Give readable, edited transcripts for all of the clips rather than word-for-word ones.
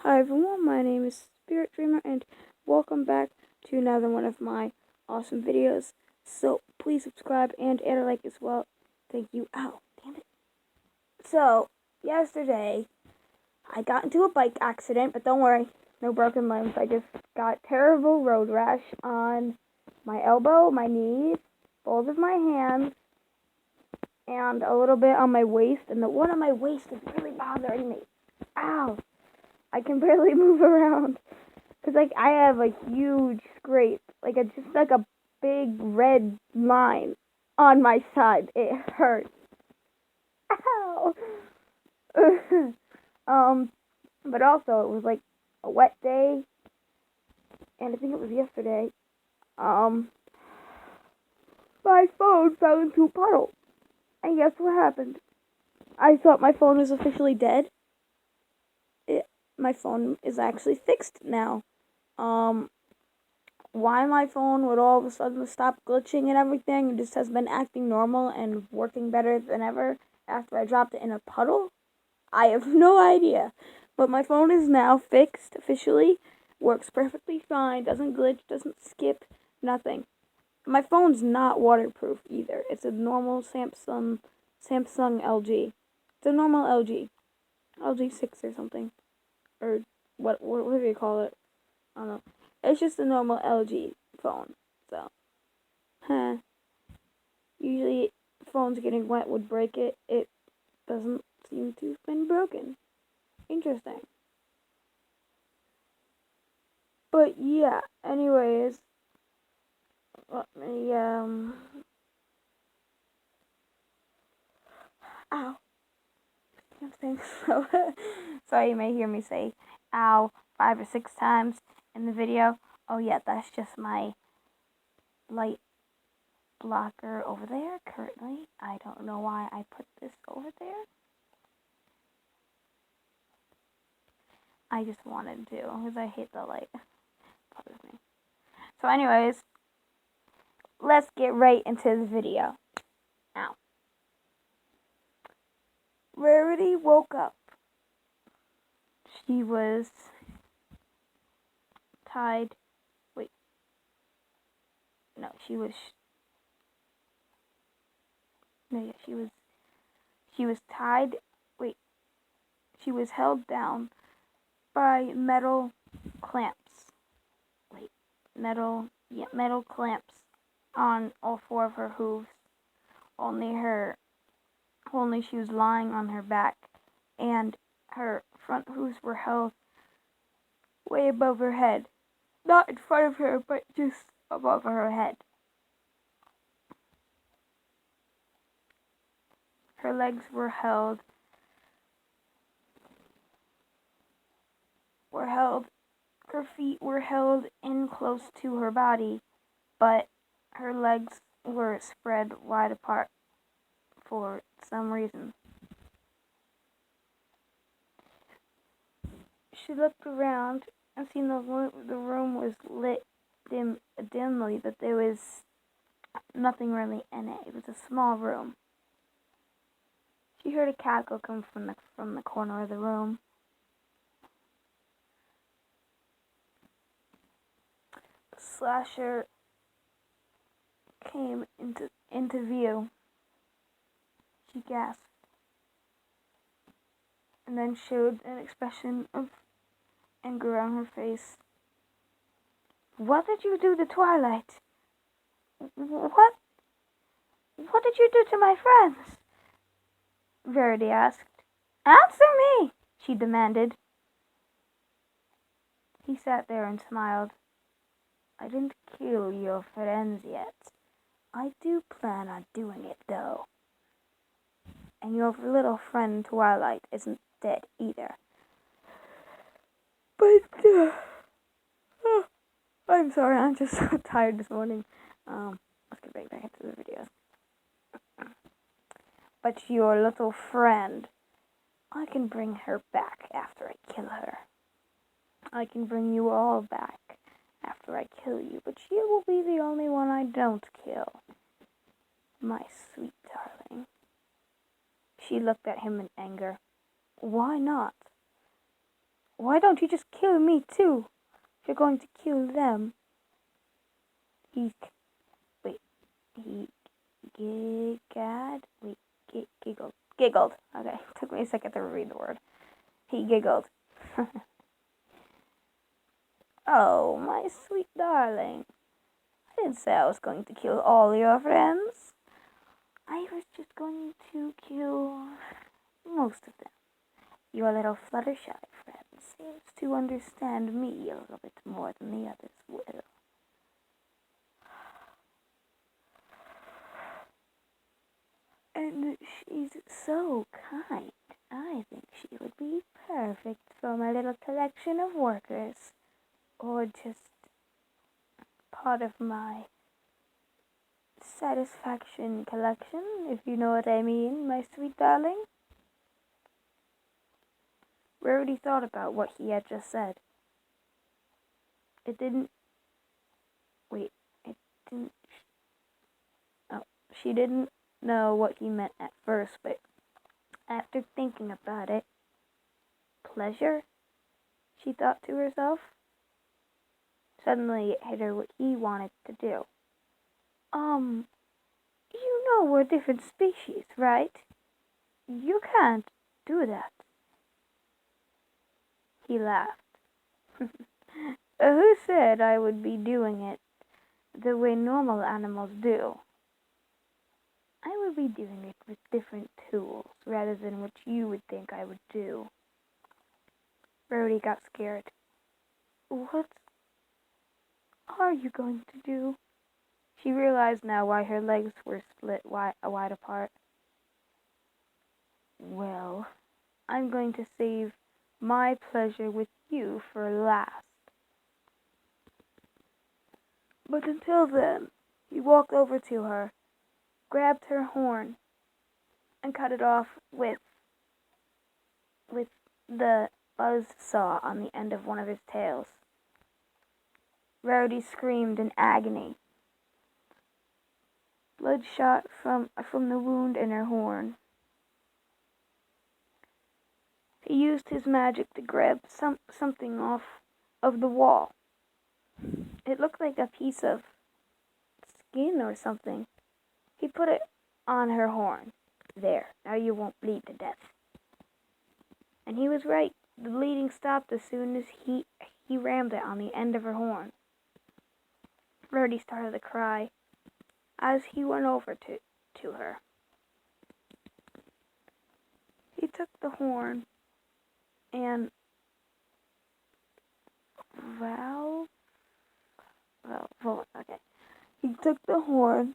Hi everyone, my name is Spirit Dreamer and welcome back to another one of my awesome videos. So please subscribe and add a like as well. Thank you. Ow, damn it. So, yesterday I got into a bike accident, but don't worry, no broken limbs. I just got terrible road rash on my elbow, my knees, both of my hands, and a little bit on my waist, and the one on my waist is really bothering me. Ow. I can barely move around. Cause I have a huge scrape, just like a big red line on my side. It hurts. Ow. But also it was like a wet day, and I think it was yesterday. My phone fell into a puddle, and guess what happened? I thought my phone was officially dead. My phone is actually fixed now. Um, why my phone would all of a sudden stop glitching and everything. It just has been acting normal and working better than ever after I dropped it in a puddle. I have no idea. But my phone is now fixed officially. Works perfectly fine. Doesn't glitch, doesn't skip, nothing. My phone's not waterproof either. It's a normal Samsung LG. It's a normal LG. LG 6 or something. Or what do you call it? I don't know. It's just a normal LG phone. So, usually phones getting wet would break it. It doesn't seem to have been broken. Interesting. But yeah, anyways, let me, ow. I'm saying so. So you may hear me say ow 5 or 6 times in the video. Oh yeah, that's just my light blocker over there currently. I don't know why I put this over there. I just wanted to, because I hate the light. Bothers me. So anyways, let's get right into the video. Now, Rarity woke up. She was tied. Wait. No, she was. No, yeah, she was. She was tied. Wait. She was held down by metal clamps. Wait. Metal clamps on all four of her hooves. Only she was lying on her back, and her front hooves were held way above her head. Not in front of her, but just above her head. Her legs were held, her feet were held in close to her body, but her legs were spread wide apart for some reason. She looked around and seen the room was lit dimly, but there was nothing really in it. It was a small room. She heard a cackle come from the corner of the room. The slasher came into view. She gasped, and then showed an expression of anger on her face. "What did you do to Twilight? What did you do to my friends?" Verity asked. "Answer me!" she demanded. He sat there and smiled. "I didn't kill your friends yet. I do plan on doing it, though. And your little friend Twilight isn't dead either. But, I'm sorry, I'm just so tired this morning. Let's get right back into the video. But your little friend, I can bring her back after I kill her. I can bring you all back after I kill you, but you will be the only one I don't kill. My sweet darling." She looked at him in anger. "Why not?" Why don't you just kill me too? If you're going to kill them. He giggled. Okay, took me a second to read the word. He giggled. Oh, my sweet darling. I didn't say I was going to kill all your friends. I was just going to kill most of them. Your little Fluttershy friend seems to understand me a little bit more than the others will. And she's so kind. I think she would be perfect for my little collection of workers. Or just part of my satisfaction collection, if you know what I mean, my sweet darling. Rarity thought about what he had just said. It didn't. Oh, she didn't know what he meant at first, but after thinking about it, pleasure? She thought to herself. Suddenly it hit her what he wanted to do. You know we're different species, right? You can't do that. He laughed. Who said I would be doing it the way normal animals do? I would be doing it with different tools rather than what you would think I would do. Rarity got scared. What are you going to do? She realized now why her legs were split wide apart. Well, I'm going to save my pleasure with you for last. But until then, he walked over to her, grabbed her horn, and cut it off with the buzz saw on the end of one of his tails. Rarity screamed in agony. Blood shot from the wound in her horn. He used his magic to grab something off of the wall. It looked like a piece of skin or something. He put it on her horn. There, now you won't bleed to death. And he was right. The bleeding stopped as soon as he rammed it on the end of her horn. Rarity started to cry as he went over to her. He took the horn and okay. He took the horn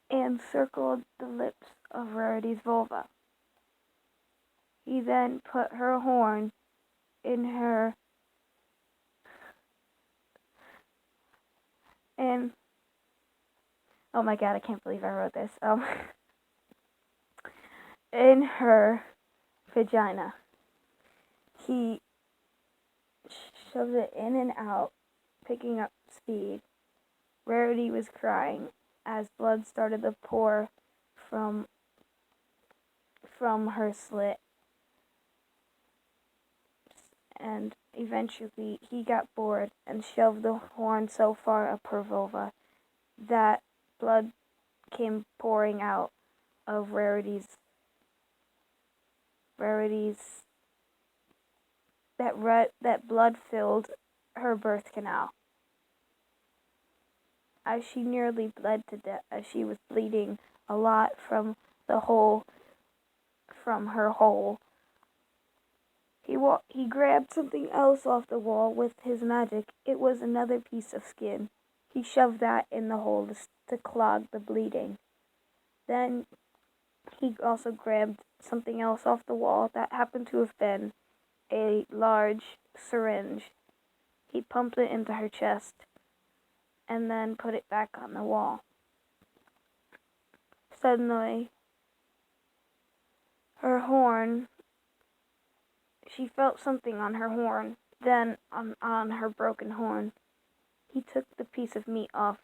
and circled the lips of Rarity's vulva. He then put her horn in her oh my god, I can't believe I wrote this. In her vagina. He shoved it in and out, picking up speed. Rarity was crying as blood started to pour from her slit. And eventually he got bored and shoved the horn so far up her vulva that blood came pouring out of Rarity's that blood filled her birth canal. As she nearly bled to death, as she was bleeding a lot from her hole, he grabbed something else off the wall with his magic. It was another piece of skin. He shoved that in the hole to clog the bleeding. Then he also grabbed something else off the wall that happened to have been a large syringe. He pumped it into her chest and then put it back on the wall. Suddenly, her horn, she felt something on her horn, then on her broken horn. He took the piece of meat off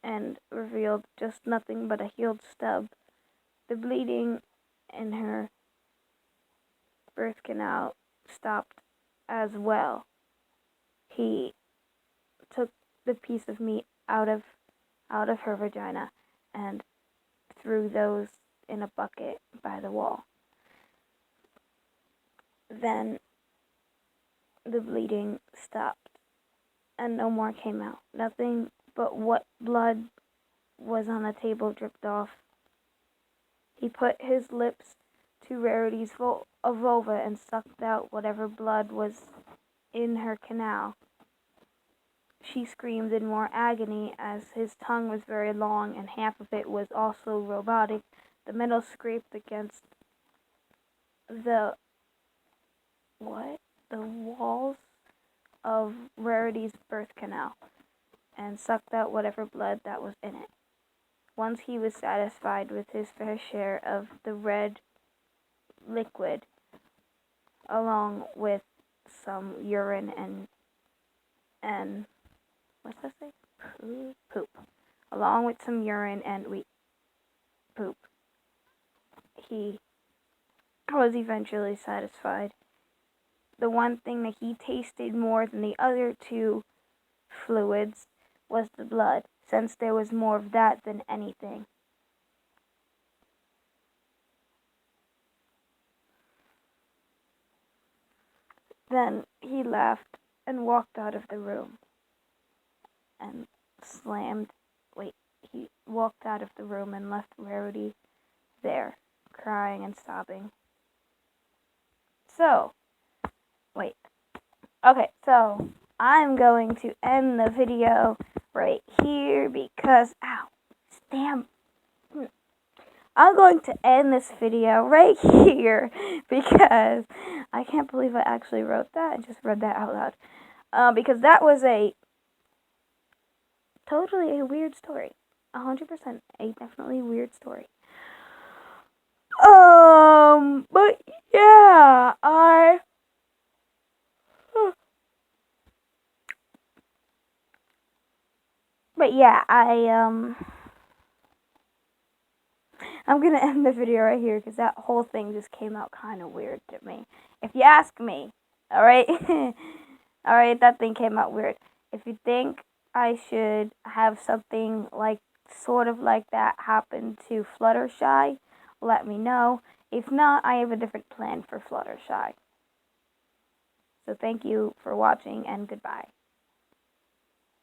and revealed just nothing but a healed stub. The bleeding in her birth canal stopped as well. He took the piece of meat out of her vagina and threw those in a bucket by the wall. Then the bleeding stopped and no more came out. Nothing but what blood was on the table dripped off. He put his lips to Rarity's vulva and sucked out whatever blood was in her canal. She screamed in more agony as his tongue was very long and half of it was also robotic. The metal scraped against the walls of Rarity's birth canal and sucked out whatever blood that was in it. Once he was satisfied with his fair share of the red liquid, along with some urine and what's that say? Poop. Along with some urine and poop. He was eventually satisfied. The one thing that he tasted more than the other two fluids was the blood, since there was more of that than anything. Then he laughed and walked out of the room and he walked out of the room and left Rarity there, crying and sobbing. So I'm going to end the video right here because, I'm going to end this video right here because I can't believe I actually wrote that. I just read that out loud. Because that was totally a weird story. 100% a definitely weird story. But yeah, I'm gonna end the video right here because that whole thing just came out kind of weird to me. If you ask me, alright? Alright, that thing came out weird. If you think I should have something sort of like that happen to Fluttershy, let me know. If not, I have a different plan for Fluttershy. So thank you for watching and goodbye.